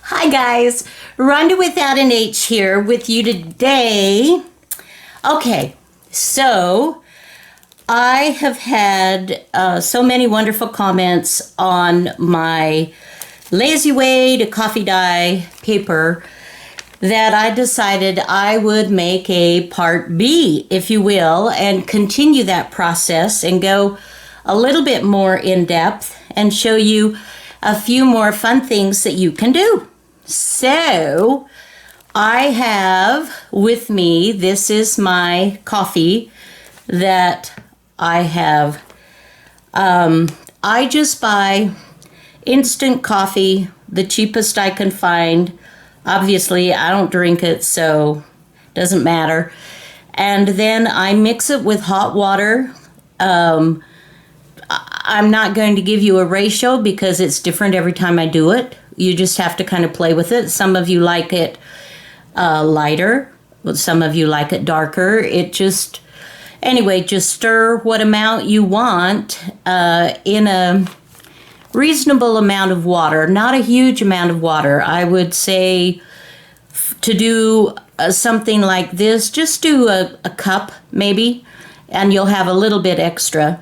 Hi guys, Rhonda without an H here with you today. Okay, so I have had so many wonderful comments on my Lazy Way to Coffee Dye paper that I decided I would make a part B, if you will, and continue that process and go a little bit more in depth and show you a few more fun things that you can do. So I have with me, this is my coffee that I have. I just buy instant coffee, the cheapest I can find. Obviously, I don't drink it, so it doesn't matter. And then I mix it with hot water. I'm not going to give you a ratio because it's different every time I do it. You just have to kind of play with it. Some of you like it lighter. Some of you like it darker. Anyway, just stir what amount you want in a reasonable amount of water. Not a huge amount of water. I would say to do something like this, just do a cup maybe, and you'll have a little bit extra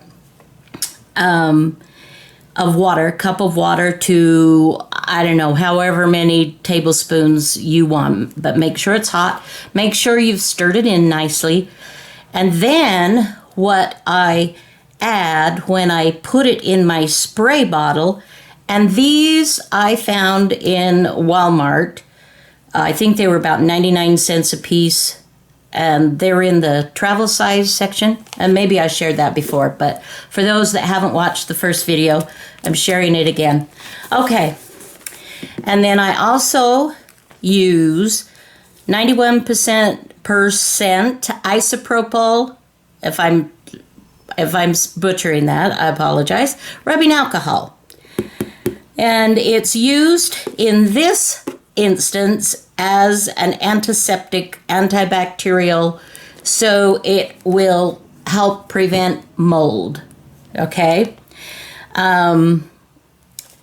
of water, cup of water to, I don't know, however many tablespoons you want, but make sure it's hot. Make sure you've stirred it in nicely. And then what I add when I put it in my spray bottle, and these I found in Walmart. I think they were about 99 cents a piece. And they're in the travel size section. And maybe I shared that before, but for those that haven't watched the first video, I'm sharing it again. Okay. And then I also use 91% isopropyl, if I'm butchering that, I apologize, rubbing alcohol. And it's used in this instance as an antiseptic, antibacterial, so it will help prevent mold, okay?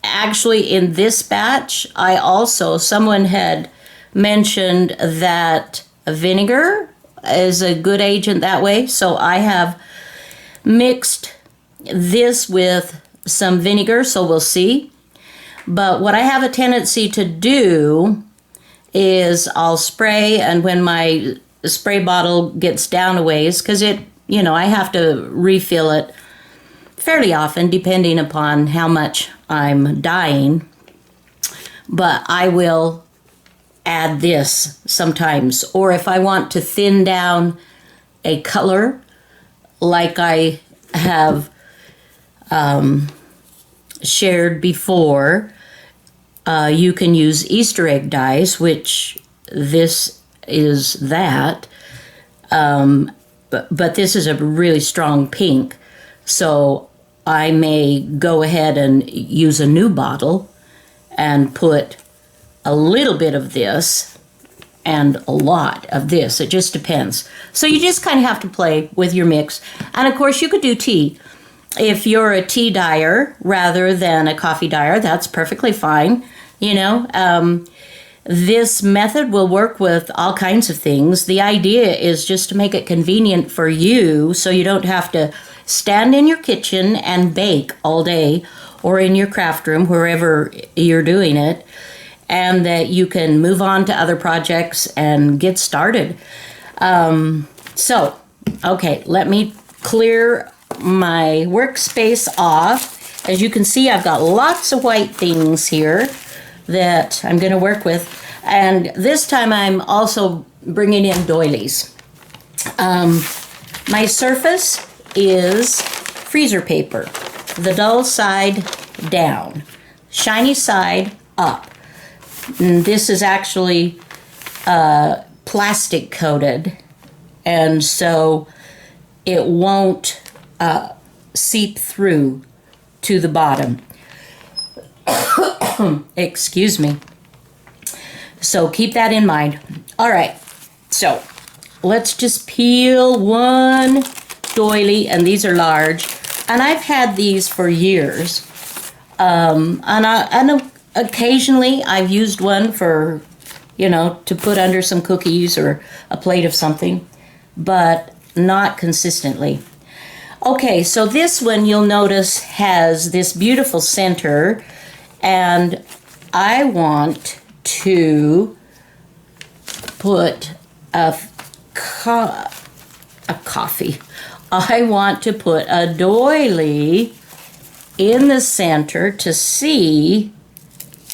Actually, in this batch, someone had mentioned that vinegar is a good agent that way, so I have mixed this with some vinegar, so we'll see. But what I have a tendency to do is I'll spray, and when my spray bottle gets down a ways, because I have to refill it fairly often depending upon how much I'm dyeing, but I will add this sometimes. Or if I want to thin down a color, like I have shared before, you can use Easter egg dyes, which this is that, but this is a really strong pink, so I may go ahead and use a new bottle and put a little bit of this and a lot of this. It just depends. So you just kind of have to play with your mix. And of course you could do tea. If you're a tea dyer rather than a coffee dyer, that's perfectly fine. This method will work with all kinds of things. The idea is just to make it convenient for you so you don't have to stand in your kitchen and bake all day or in your craft room, wherever you're doing it, and that you can move on to other projects and get started. Okay, let me clear my workspace off. As you can see, I've got lots of white things here that I'm going to work with. And this time I'm also bringing in doilies. My surface is freezer paper. The dull side down, shiny side up. And this is actually plastic coated, and so it won't seep through to the bottom. Excuse me. So keep that in mind. All right, so let's just peel one doily, and these are large, and I've had these for years. And occasionally I've used one for, to put under some cookies or a plate of something, but not consistently. Okay, so this one you'll notice has this beautiful center, and I want to put a coffee. I want to put a doily in the center to see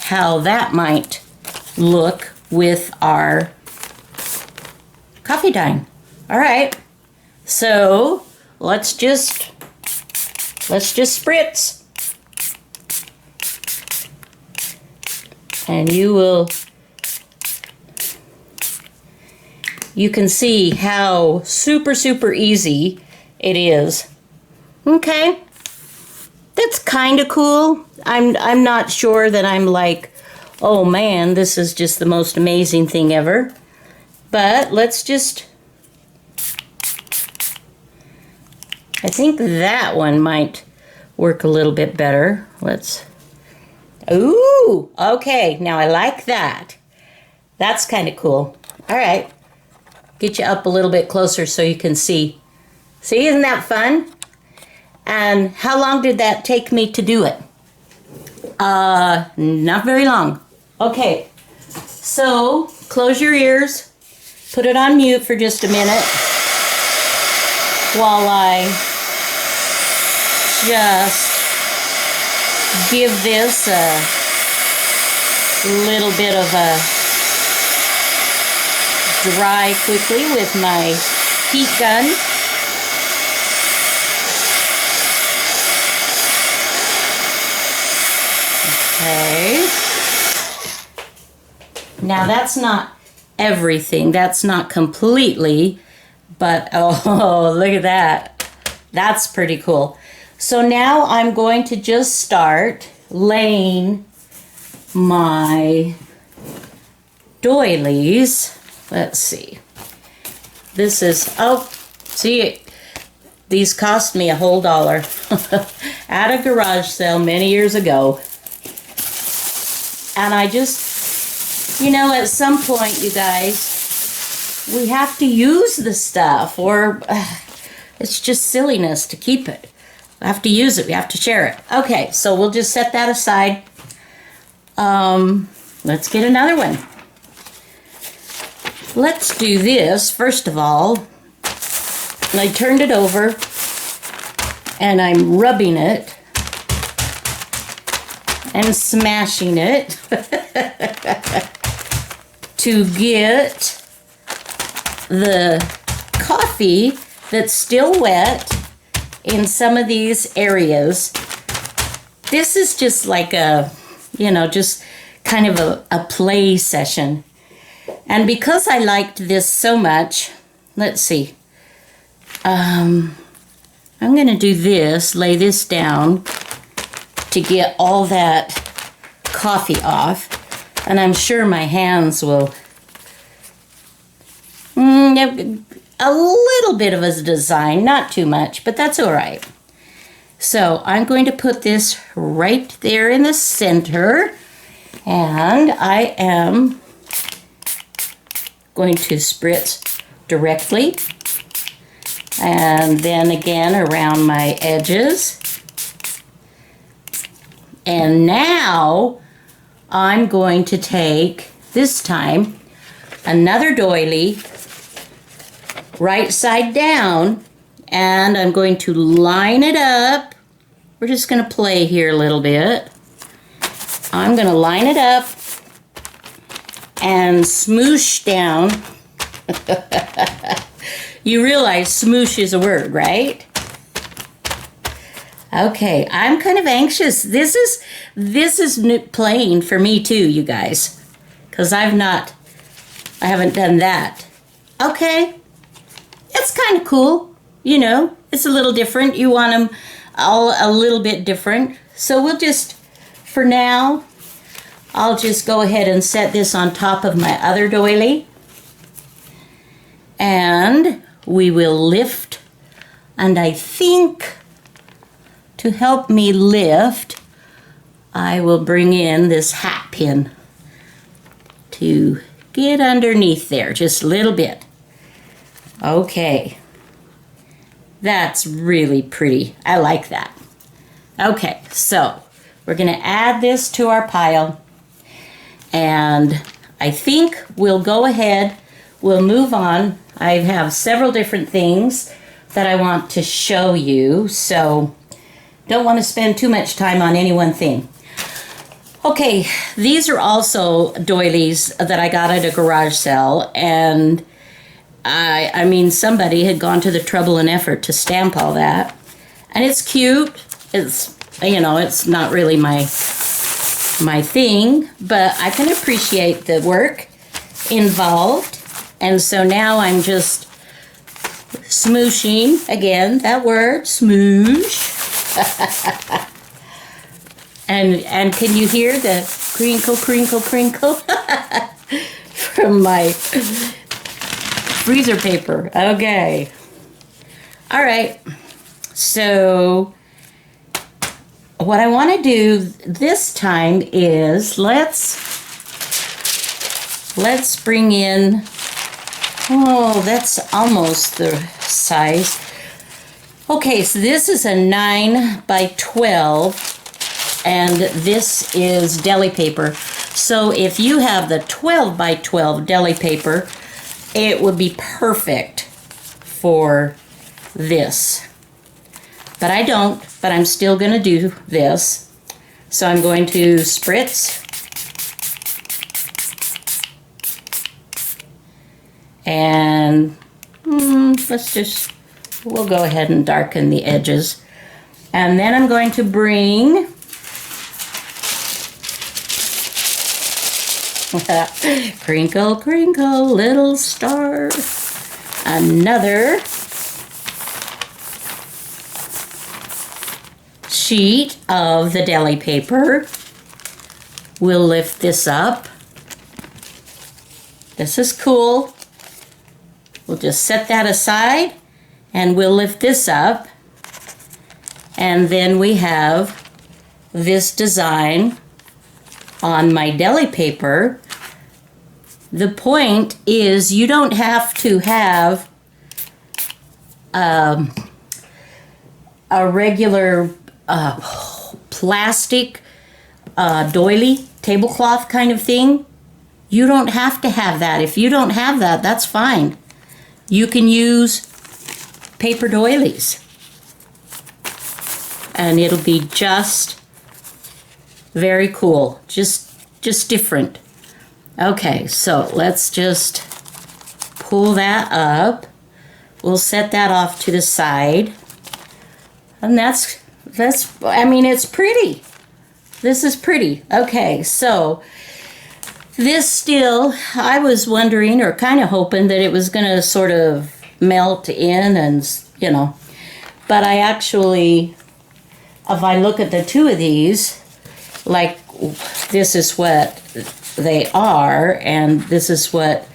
how that might look with our coffee dine. All right, so let's just spritz, and you can see how super easy it is. Okay, that's kind of cool. I'm not sure that I'm like, oh man, this is just the most amazing thing ever. But let's just, I think that one might work a little bit better. Ooh, okay, now I like that. That's kind of cool. All right, get you up a little bit closer so you can see. See, isn't that fun? And how long did that take me to do it? Not very long. Okay, so close your ears, put it on mute for just a minute while I just give this a little bit of a dry quickly with my heat gun. Okay. Now that's not everything. That's not completely, but oh, look at that. That's pretty cool. So now I'm going to just start laying my doilies. Let's see. This is, see, these cost me a whole $1 at a garage sale many years ago. And I just, at some point, you guys, we have to use the stuff, or it's just silliness to keep it. We have to use it. We have to share it. Okay, so we'll just set that aside. Let's get another one. Let's do this. First of all, I turned it over, and I'm rubbing it and smashing it to get the coffee that's still wet in some of these areas. This is just like a, just kind of a play session. And because I liked this so much, let's see. I'm going to do this, lay this down to get all that coffee off. And I'm sure my hands will, a little bit of a design, not too much, but that's all right. So I'm going to put this right there in the center, and I am going to spritz directly, and then again around my edges. And now I'm going to take, this time, another doily, right side down, and I'm going to line it up. We're just going to play here a little bit. I'm going to line it up and smoosh down. You realize smoosh is a word, right? Okay, I'm kind of anxious. This is playing for me too, you guys, because I haven't done that. Okay, it's kind of cool, it's a little different. You want them all a little bit different. So we'll just, for now, I'll just go ahead and set this on top of my other doily. And we will lift, and I think to help me lift, I will bring in this hat pin to get underneath there just a little bit. Okay. That's really pretty. I like that. Okay, so we're going to add this to our pile. And I think we'll go ahead, we'll move on. I have several different things that I want to show you, so don't want to spend too much time on any one thing. Okay, these are also doilies that I got at a garage sale, and I mean, somebody had gone to the trouble and effort to stamp all that. And it's cute. It's, you know, it's not really my thing, but I can appreciate the work involved. And so now I'm just smooshing, again, that word, smoosh. and can you hear the crinkle, crinkle, crinkle from my freezer paper? Okay. All right. So what I want to do this time is let's bring in, oh, that's almost the size. Okay, so this is a 9 by 12, and this is deli paper. So if you have the 12 by 12 deli paper, it would be perfect for this. But I don't, but I'm still going to do this. So I'm going to spritz. And we'll go ahead and darken the edges. And then I'm going to bring crinkle, crinkle, little star. Another sheet of the deli paper. We'll lift this up. This is cool. We'll just set that aside and we'll lift this up. And then we have this design on my deli paper. The point is you don't have to have a regular plastic doily tablecloth kind of thing. You don't have to have that. If you don't have that, that's fine. You can use paper doilies and it'll be just very cool, just different. Okay, so let's just pull that up. We'll set that off to the side. And that's, I mean, it's pretty. This is pretty. Okay, so this still, I was wondering or kind of hoping that it was going to sort of melt in and, you know. But I actually, if I look at the two of these, like this is what they are and this is what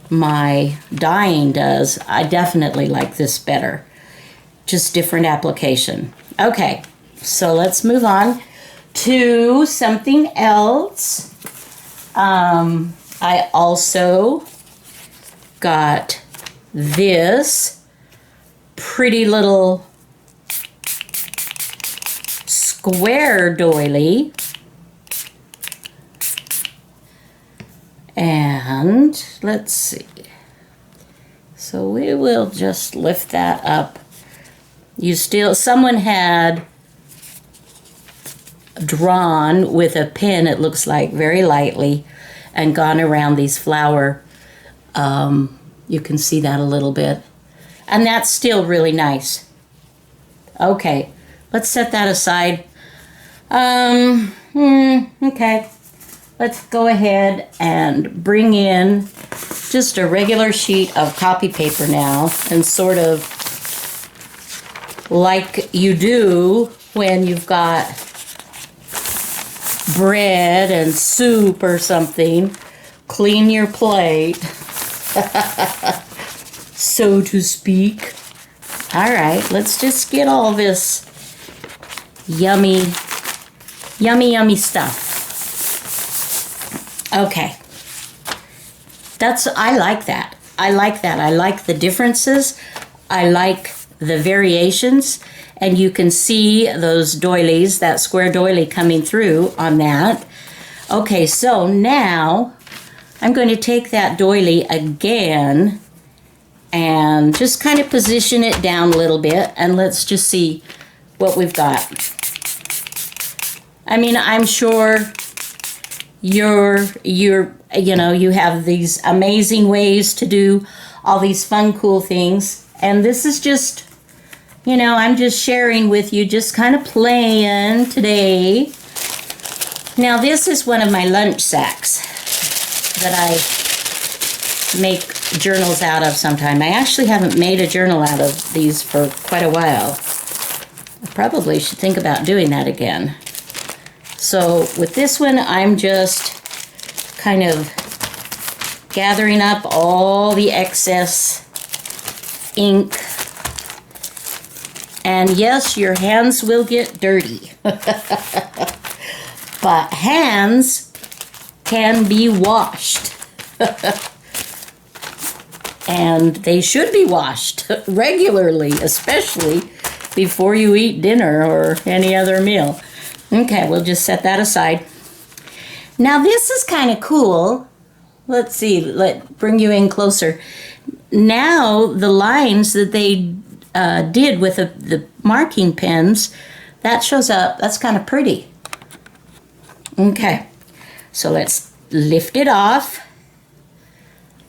my dyeing does, I definitely like this better. Just different application. Okay, so let's move on to something else. I also got this pretty little square doily. And let's see. So we will just lift that up. Someone had drawn with a pen, it looks like, very lightly, and gone around these flower. You can see that a little bit. And that's still really nice. Okay, let's set that aside. Okay, let's go ahead and bring in just a regular sheet of copy paper now, and sort of like you do when you've got bread and soup or something, clean your plate, so to speak. All right, let's just get all this yummy Yummy, yummy stuff. Okay. I like that. I like that. I like the differences. I like the variations. And you can see those doilies, that square doily coming through on that. Okay, so now I'm going to take that doily again and just kind of position it down a little bit, and let's just see what we've got. I mean, I'm sure you have these amazing ways to do all these fun, cool things, and this is just, I'm just sharing with you, just kind of playing today. Now, this is one of my lunch sacks that I make journals out of sometime. I actually haven't made a journal out of these for quite a while. I probably should think about doing that again. So with this one, I'm just kind of gathering up all the excess ink. And yes, your hands will get dirty. But hands can be washed. And they should be washed regularly, especially before you eat dinner or any other meal. Okay, we'll just set that aside. Now this is kind of cool. Let's see, bring you in closer. Now the lines that they did with the marking pens, that shows up. That's kind of pretty. Okay, so let's lift it off.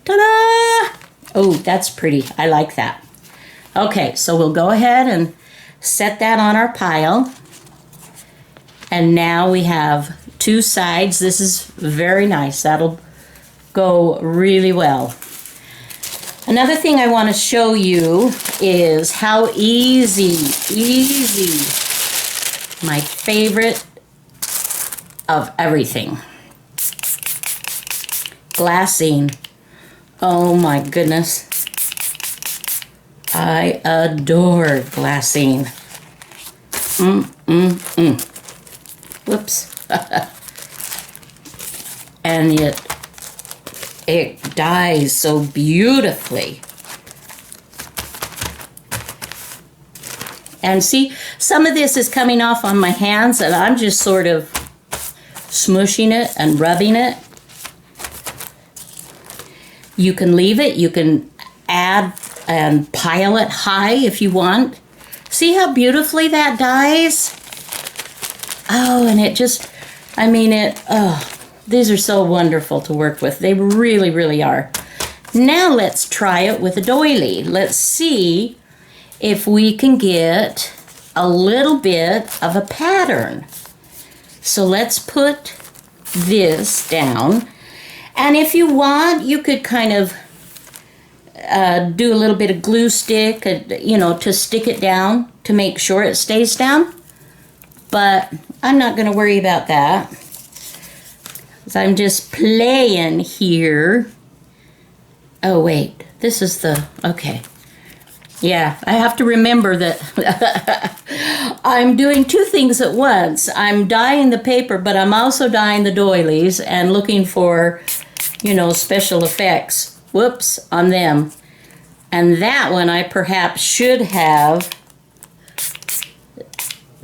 Ta-da! Oh, that's pretty. I like that. Okay, so we'll go ahead and set that on our pile. And now we have two sides. This is very nice. That'll go really well. Another thing I want to show you is how easy, my favorite of everything. Glassine. Oh my goodness. I adore glassine. Whoops. And it dyes so beautifully. And see, some of this is coming off on my hands, and I'm just sort of smushing it and rubbing it. You can leave it, you can add and pile it high if you want. See how beautifully that dyes? Oh, and it just, these are so wonderful to work with. They really, really are. Now let's try it with a doily. Let's see if we can get a little bit of a pattern. So let's put this down. And if you want, you could kind of do a little bit of glue stick, to stick it down to make sure it stays down. But I'm not going to worry about that. I'm just playing here. Oh, wait. This is okay. Yeah, I have to remember that I'm doing two things at once. I'm dyeing the paper, but I'm also dyeing the doilies and looking for, special effects. Whoops, on them. And that one I perhaps should have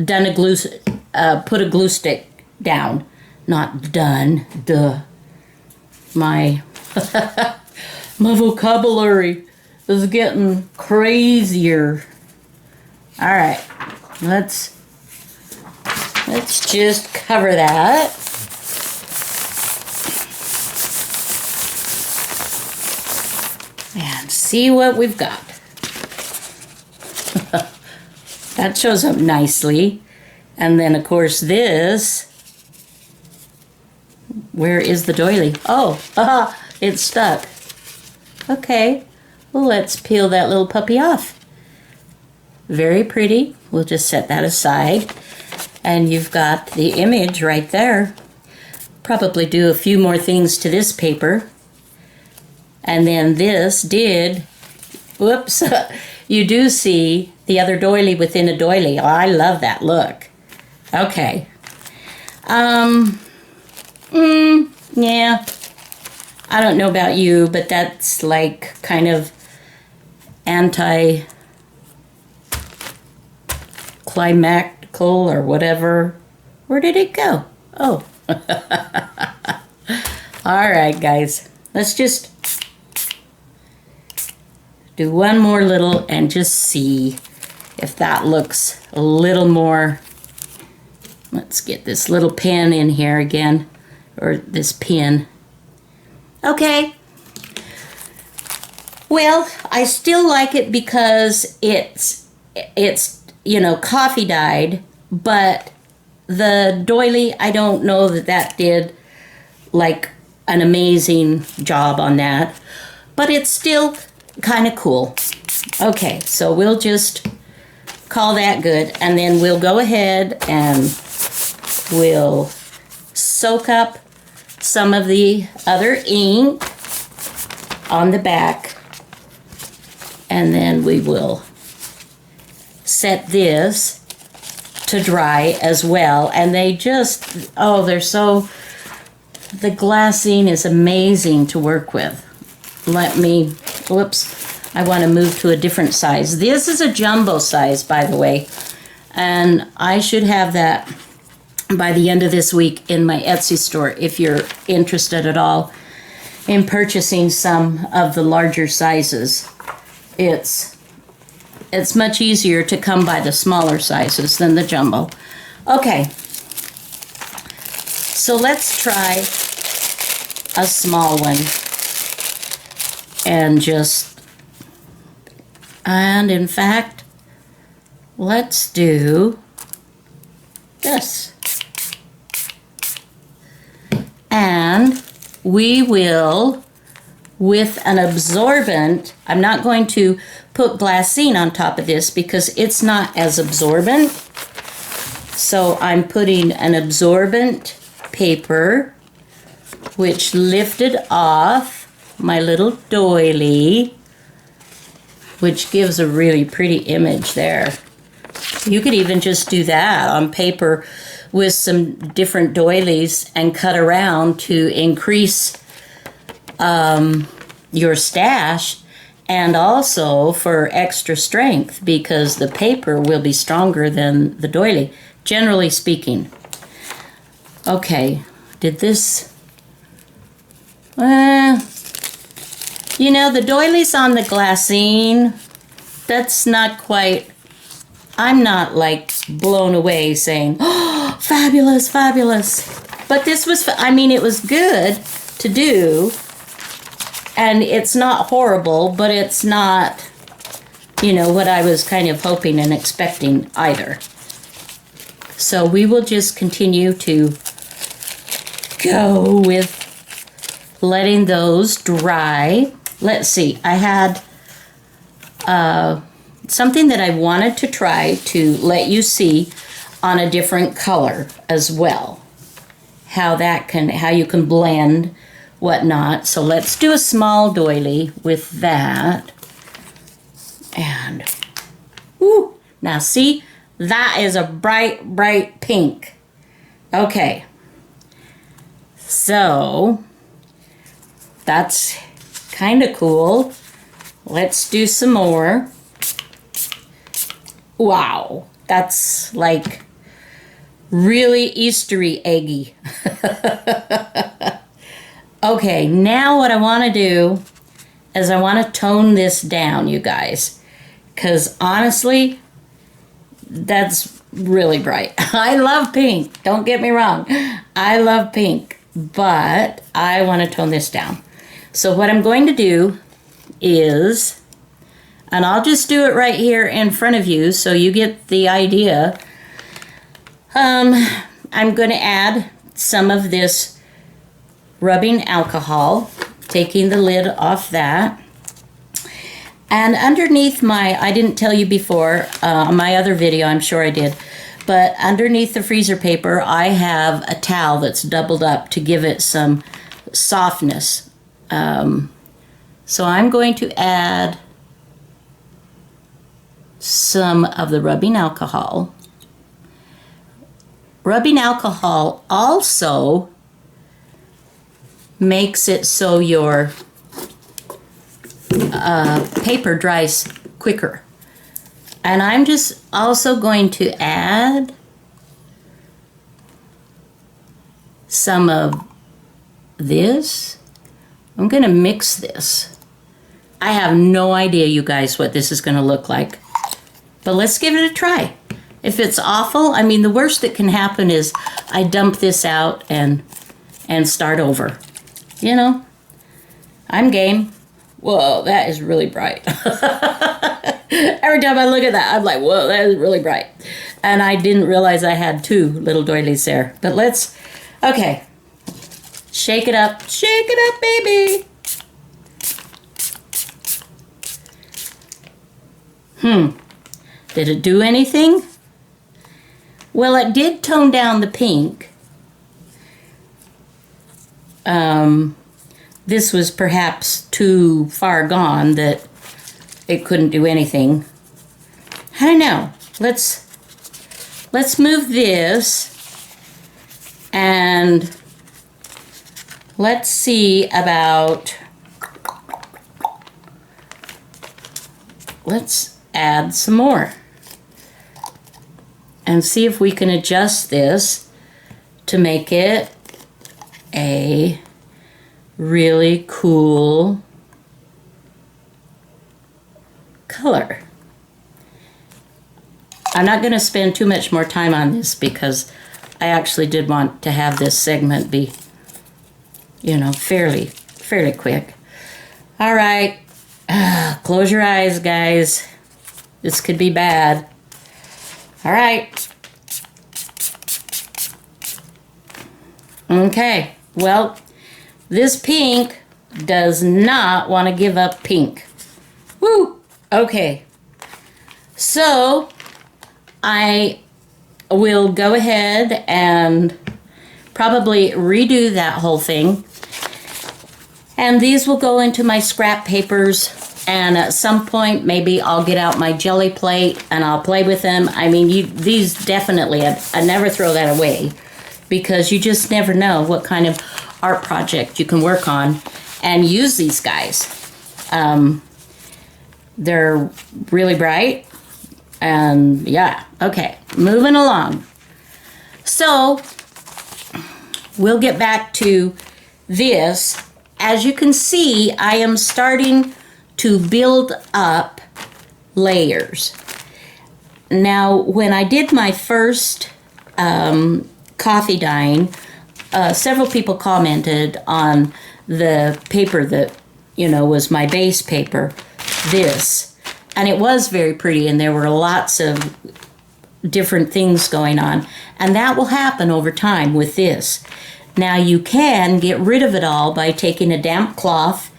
done put a glue stick down. Not done, duh. My vocabulary is getting crazier. All right, let's just cover that. And see what we've got. That shows up nicely. And then, of course, this. Where is the doily? Oh, it's stuck. Okay, well, let's peel that little puppy off. Very pretty. We'll just set that aside. And you've got the image right there. Probably do a few more things to this paper. And then this whoops, you do see the other doily within a doily. Oh, I love that look. Okay. Yeah. I don't know about you, but that's like kind of anti-climactical or whatever. Where did it go? Oh. All right, guys. Let's just do one more little and just see if that looks a little more. Let's get this little pin in here again, or this pin. Okay. Well, I still like it because it's you know, coffee dyed, but the doily, I don't know that did like an amazing job on that, but it's still kind of cool. Okay, so we'll just call that good, and then we'll go ahead and we'll soak up some of the other ink on the back, and then we will set this to dry as well. And they just, oh, they're so, the glassine is amazing to work with. Let me, whoops, I want to move to a different size. This is a jumbo size, by the way, and I should have that by the end of this week in my Etsy store if you're interested at all in purchasing some of the larger sizes. It's much easier to come by the smaller sizes than the jumbo. Okay, so let's try a small one and in fact, let's do this. And we will, with an absorbent, I'm not going to put glassine on top of this because it's not as absorbent. So I'm putting an absorbent paper, which lifted off my little doily, which gives a really pretty image there. You could even just do that on paper with some different doilies and cut around to increase your stash, and also for extra strength because the paper will be stronger than the doily, generally speaking. Okay, did this, you know, the doilies on the glassine, that's not quite, I'm not like blown away saying, oh, fabulous, fabulous. But this was, I mean, it was good to do, and it's not horrible, but it's not, you know, what I was kind of hoping and expecting either. So we will just continue to go with letting those dry. Let's see, I had something that I wanted to try to let you see on a different color as well. How you can blend whatnot. So let's do a small doily with that. And, whoo, now see, that is a bright, bright pink. Okay. So, that's kind of cool. Let's do some more. Wow, that's like really Eastery eggy. Okay, now what I want to do is I want to tone this down, you guys, because honestly, that's really bright. I love pink, don't get me wrong. I love pink, but I want to tone this down. So what I'm going to do is, and I'll just do it right here in front of you so you get the idea. I'm going to add some of this rubbing alcohol, taking the lid off that. And underneath my, I didn't tell you before, my other video, I'm sure I did, but underneath the freezer paper, I have a towel that's doubled up to give it some softness. So I'm going to add some of the rubbing alcohol rubbing alcohol also makes it so your paper dries quicker. And I'm just also going to add some of this. I'm going to mix this. I have no idea, you guys, what this is going to look like. But let's give it a try. If it's awful, I mean, the worst that can happen is I dump this out and start over. You know, I'm game. Whoa, that is really bright. Every time I look at that, I'm like, whoa, that is really bright. And I didn't realize I had two little doilies there. But let's, okay. Shake it up, baby. Did it do anything? Well, it did tone down the pink. This was perhaps too far gone that it couldn't do anything. I don't know. Let's move this and let's see about, let's add some more and see if we can adjust this to make it a really cool color. I'm not going to spend too much more time on this because I actually did want to have this segment be, you know, fairly quick. All right, close your eyes, guys. This could be bad. All right. Okay, well, this pink does not want to give up pink. Woo! Okay. So, I will go ahead and probably redo that whole thing. And these will go into my scrap papers. And at some point, maybe I'll get out my jelly plate and I'll play with them. I mean, these definitely, I never throw that away because you just never know what kind of art project you can work on and use these guys. They're really bright. And yeah, okay, moving along. So, we'll get back to this. As you can see, I am starting to build up layers. Now, when I did my first coffee dyeing, several people commented on the paper that, you know, was my base paper, this. And it was very pretty, and there were lots of different things going on. And that will happen over time with this. Now, you can get rid of it all by taking a damp cloth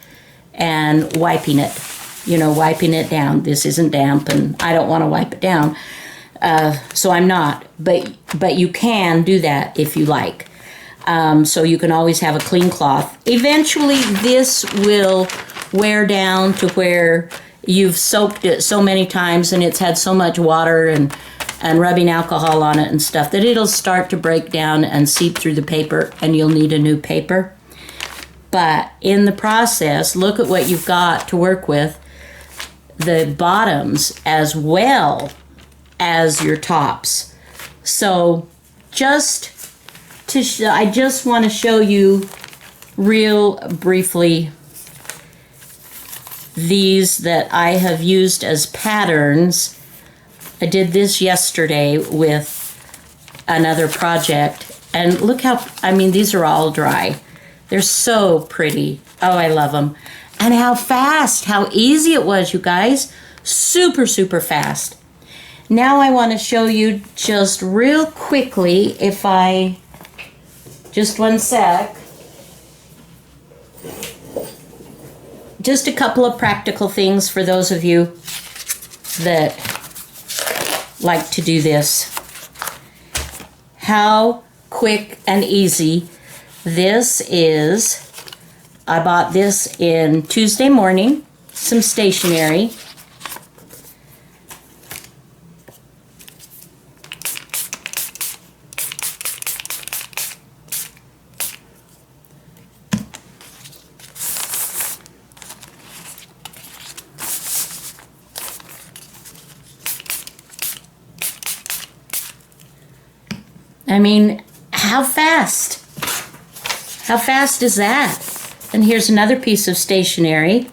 and wiping it. You know, wiping it down. This isn't damp, and I don't want to wipe it down. So I'm not. But you can do that if you like. So you can always have a clean cloth. Eventually, this will wear down to where you've soaked it so many times and it's had so much water and rubbing alcohol on it and stuff that it'll start to break down and seep through the paper and you'll need a new paper. But in the process, look at what you've got to work with. The bottoms as well as your tops. So I just want to show you real briefly these that I have used as patterns. I did this yesterday with another project, and look how, I mean, these are all dry. They're so pretty. Oh, I love them. And how fast, how easy it was, you guys. Super, super fast. Now I want to show you just real quickly, if I, just one sec. Just a couple of practical things for those of you that like to do this. How quick and easy this is. I bought this in Tuesday morning, some stationery. I mean, how fast? How fast is that? And here's another piece of stationery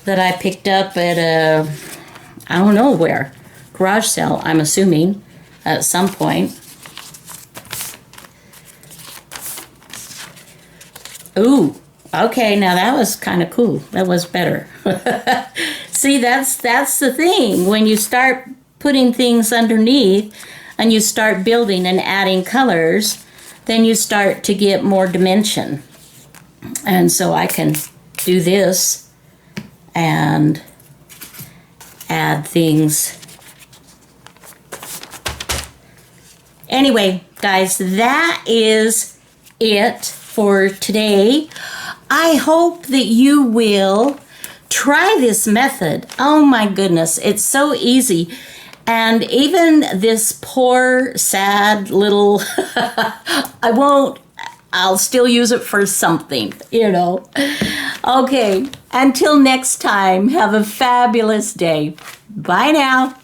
that I picked up at a, I don't know where, garage sale, I'm assuming, at some point. Ooh, okay, now that was kind of cool. That was better. See, that's the thing. When you start putting things underneath and you start building and adding colors, then you start to get more dimension. And so I can do this and add things. Anyway, guys, that is it for today. I hope that you will try this method. Oh my goodness, it's so easy. And even this poor, sad little, I'll still use it for something, you know. Okay, until next time, have a fabulous day. Bye now.